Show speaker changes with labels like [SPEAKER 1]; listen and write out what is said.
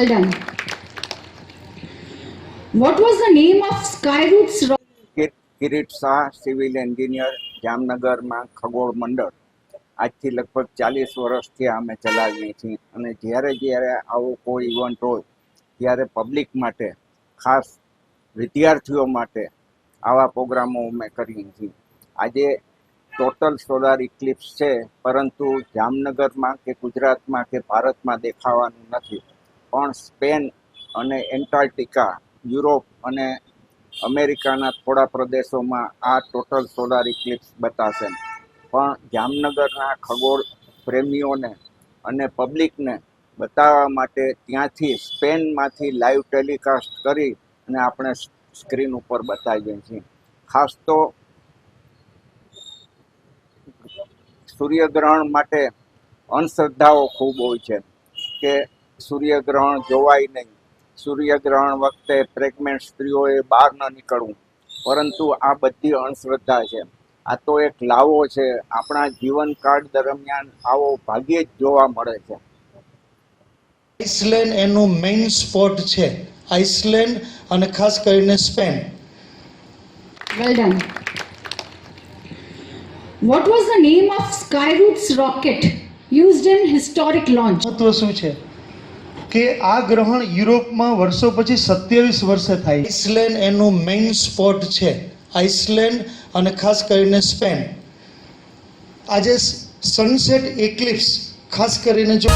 [SPEAKER 1] Well done. What was the name of Skyroots rocket?
[SPEAKER 2] Kirit Shah civil engineer જામનગરમાં ખગોળ મંડળ આજથી લગભગ 40 વર્ષથી અમે ચલાવીએ છીએ અને જ્યારે આવો કોઈ ઇવેન્ટ હોય ત્યારે પબ્લિક માટે ખાસ વિદ્યાર્થીઓ માટે આવા પ્રોગ્રામો અમે કરીએ છીએ. આજે ટોટલ સોલાર ઇક્લિપ્સ છે, પરંતુ જામનગરમાં કે ગુજરાતમાં કે ભારતમાં દેખાવાનું નથી, પણ સ્પેન અને એન્ટાર્કટિકા, યુરોપ અને અમેરિકાના થોડા પ્રદેશોમાં આ ટોટલ સોલાર ઇક્લિપ્સ બતાશે. પણ જામનગરના ખગોળ પ્રેમીઓને અને પબ્લિકને બતાવવા માટે ત્યાંથી સ્પેનમાંથી લાઈવ ટેલિકાસ્ટ કરી અને આપણે સ્ક્રીન ઉપર બતાવીએ છીએ. ખાસ તો સૂર્યગ્રહણ માટે અંધશ્રદ્ધાઓ ખૂબ હોય છે કે સૂર્યગ્રહણ જોવાય નહીં, સૂર્યગ્રહણ વખતે પ્રેગ્નન્ટ સ્ત્રીઓએ બહાર ન નીકળવું, પરંતુ આ બધી અંધશ્રદ્ધા છે. આ તો એક લાવો છે. આપણા જીવનકાળ દરમિયાન આવો ભાગ્યે જ જોવા મળે છે.
[SPEAKER 3] આઇસલેન્ડ એનું મેઇન સ્પોટ છે. આઇસલેન્ડ અને ખાસ કરીને Spain.
[SPEAKER 1] Well done. What was the name of Skyroots rocket used in historic launch?
[SPEAKER 3] મહત્વ શું છે કે આ ગ્રહણ યુરોપમાં વર્ષો પછી 27 વર્ષે થાય. આઇસલેન્ડ એનું મેઇન સ્પોટ છે. આઇસલેન્ડ અને ખાસ કરીને સ્પેન. આજે સનસેટ એક્લિપ્સ ખાસ કરીને જો